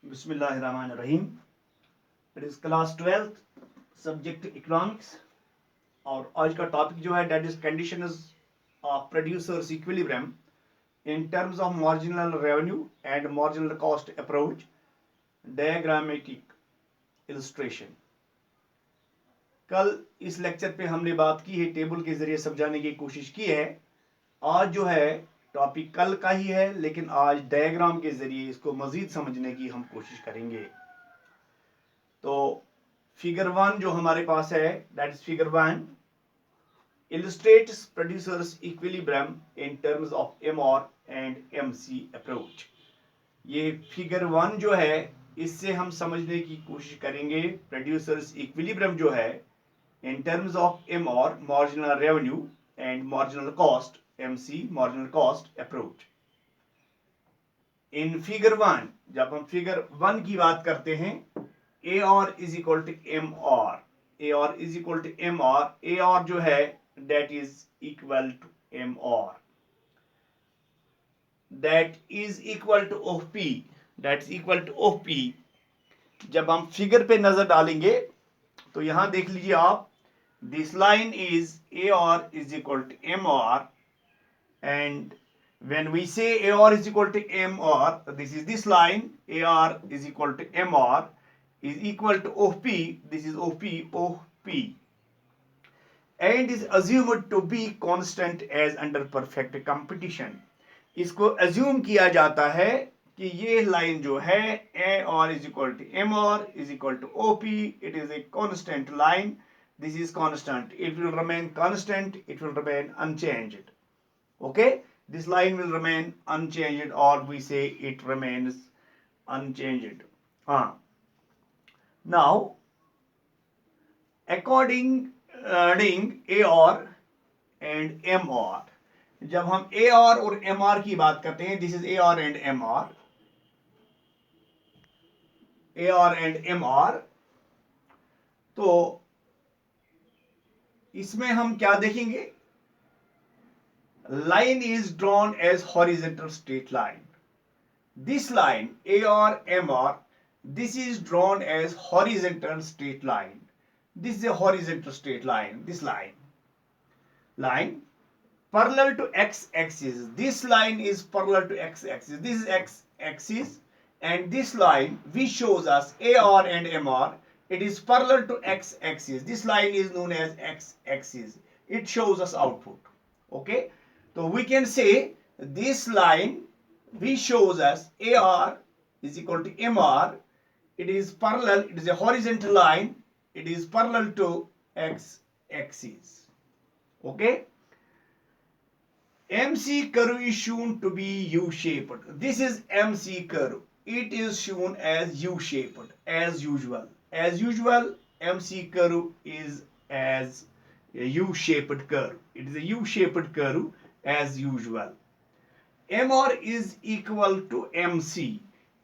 बिस्मिल्लाहिर्रहमानिर्रहीम। It is class 12th subject economics और आज का टॉपिक जो है that is conditions of producers equilibrium in terms of marginal revenue and marginal cost approach diagrammatic illustration. कल इस लेक्चर पे हमने बात की है, टेबल के जरिए समझाने की कोशिश की है। आज जो है टॉपिक कल का ही है, लेकिन आज डायग्राम के जरिए इसको मजीद समझने की हम कोशिश करेंगे। तो फिगर 1 जो हमारे पास है that is figure 1 illustrates producers equilibrium in terms of MR and MC approach। ये फिगर 1 जो है इससे हम समझने की कोशिश करेंगे प्रोड्यूसर्स इक्विलिब्रियम जो है in terms of MR marginal revenue and marginal cost MC marginal cost approach. In figure 1 जब हम फिगर 1 की बात करते हैं AR is equal to MR, AR is equal to MR, AR जो है that is equal to MR, that is equal to OP, that's equal to OP। जब हम फिगर पे नजर डालेंगे तो यहां देख लीजिए आप, this line is AR is equal to MR, and when we say AR is equal to MR, this is this line AR is equal to MR is equal to OP, this is OP, and is assumed to be constant as under perfect competition। इसको assume किया जाता है कि ये line जो है AR is equal to MR is equal to OP, it is a constant line, this is constant, it will remain constant, it will remain unchanged। Okay, this line will remain unchanged, or we say it remains unchanged। Now according AR and MR, जब हम AR और MR की बात करते हैं, this is AR and MR, AR and MR, तो इसमें हम क्या देखेंगे, line is drawn as horizontal straight line. This line AR MR, this is drawn as horizontal straight line, this is a horizontal straight line, this line parallel to x-axis, this line is parallel to x-axis, this is x-axis, and this line which shows us AR and MR, it is parallel to x-axis, this line is known as x-axis, it shows us output। Okay, so we can say this line which shows us AR is equal to MR, it is parallel, it is a horizontal line, it is parallel to x-axis। Okay, MC curve is shown to be U-shaped, this is MC curve, it is shown as U-shaped as usual, MC curve is as a U-shaped curve, it is a U-shaped curve as usual। MR is equal to MC,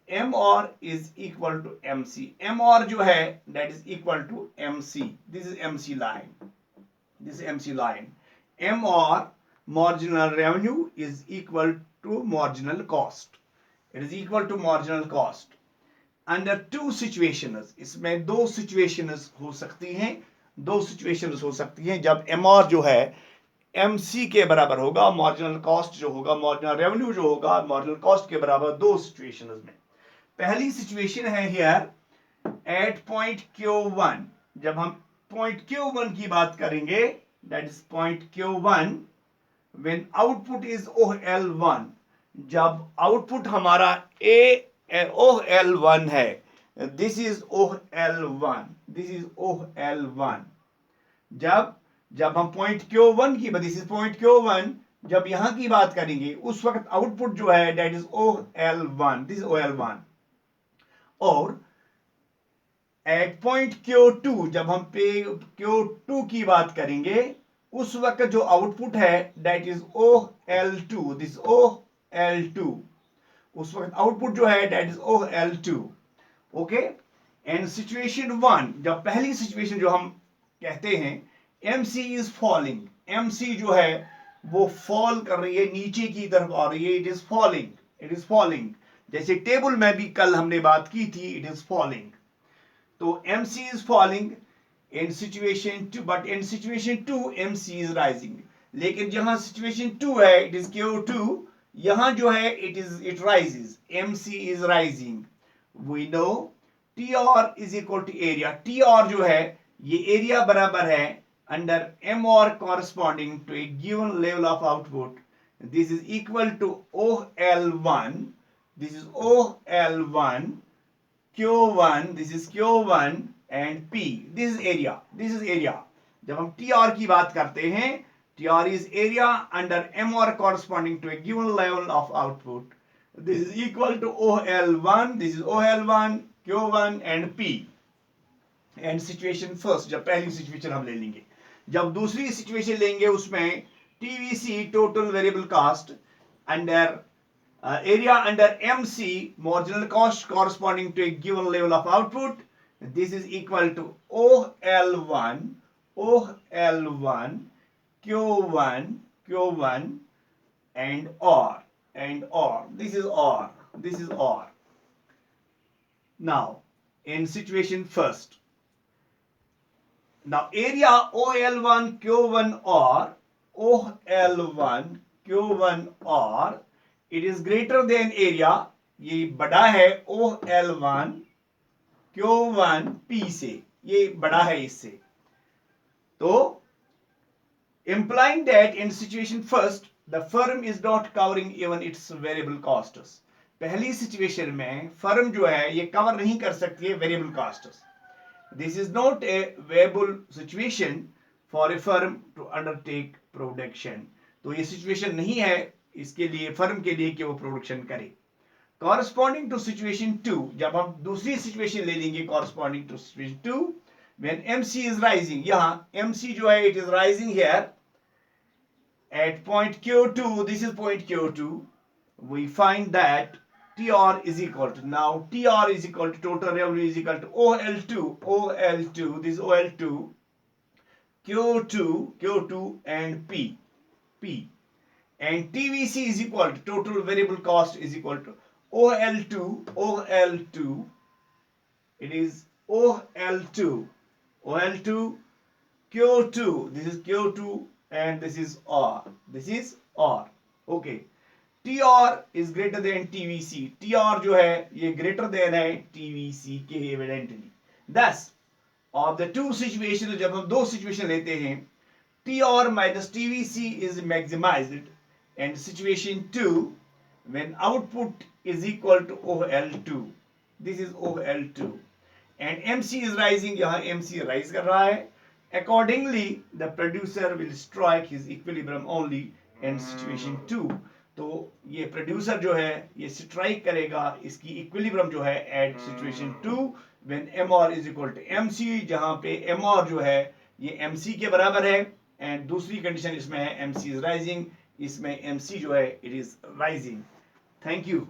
MR is equal to MC, MR जो है that is equal to MC, this is MC line, this is MC line। MR marginal revenue is equal to marginal cost, it is equal to marginal cost under two situations। इसमें दो situations हो सकती हैं, दो situations हो सकती हैं जब MR जो है MC के बराबर होगा, मार्जिनल कॉस्ट जो होगा, मार्जिनल रेवेन्यू जो होगा मार्जिनल कॉस्ट के बराबर, दो सिचुएशंस में। पहली सिचुएशन है हियर एट पॉइंट Q1, जब हम पॉइंट Q1 की बात करेंगे that is point Q1 when output is OL1, जब आउटपुट हमारा OL1 है, this is OL1, this is OL1, जब हम पॉइंट Q1 की दिस इज पॉइंट Q1, जब यहां की बात करेंगे उस वक्त आउटपुट जो है that is OL1, this is OL1। और एट पॉइंट Q2 जब हम Q2 की बात करेंगे उस वक्त जो आउटपुट है that is OL2, this OL2, उस वक्त आउटपुट जो है that is OL2। Okay, and situation 1, जब पहली सिचुएशन जो हम कहते हैं MC इज फॉलिंग, MC जो है वो फॉल कर रही है, नीचे की तरफ आ रही है, इट इज फॉलिंग, जैसे टेबल में भी कल हमने बात की थी, इट इज फॉलिंग, तो MC is falling in situation 2, but in situation 2 MC is rising. लेकिन जहां सिचुएशन 2 है, इट इज Q2, यहां जो है it rises, MC is rising. We know TR is equal to area, TR जो है ये एरिया बराबर है under MR corresponding to a given level of output. This is equal to OL1, this is OL1, Q1, this is Q1 and P. This is area, this is area. जब हम TR की बात करते हैं, TR is area under MR corresponding to a given level of output. This is equal to OL1, this is OL1, Q1 and P. And situation first, जब पहली situation हम ले लेंगे, जब दूसरी सिचुएशन लेंगे उसमें TVC total variable cost under area under MC marginal cost corresponding to a given level of output. This is equal to OL1 Q1 and OR. This is OR. Now in situation first, now area OL1 Q1 OR, it is greater than area, ये बड़ा है OL1 Q1 P से, ये बड़ा है इससे, तो implying that in situation first the firm is not covering even its variable costs. पहली सिचुएशन में फर्म जो है ये कवर नहीं कर सकती है variable costs. This is not a viable situation for a firm to undertake production. तो ये सिचुएशन नहीं है इसके लिए, फर्म के लिए कि वो प्रोडक्शन करे. Corresponding to situation 2, जब हम दूसरी सिचुएशन ले लेंगे corresponding to situation 2, when MC is rising, यहाँ MC जो है it is rising here at point Q2, this is point Q2, we find that TR is equal to, now TR is equal to total revenue is equal to OL2, this is OL2, Q2 and P. And TVC is equal to total variable cost is equal to OL2, it is OL2, Q2, this is Q2 and this is R, okay. TR is greater than TVC, TR जो है ये greater than है TVC के evidently. Thus of the two situations, जब हम दो situation लेते हैं, TR minus TVC is maximized, and situation 2 when output is equal to OL2, this is OL2 and MC is rising, यहाँ MC rise कर रहा है, accordingly the producer will strike his equilibrium only in situation 2. तो ये producer जो है ये strike करेगा इसकी इक्विलिब्रियम जो है at situation 2 when MR is equal to MC, जहां पे MR जो है ये MC के बराबर है, एंड दूसरी कंडीशन इसमें है MC इज राइजिंग, इसमें MC जो है it is rising. Thank you.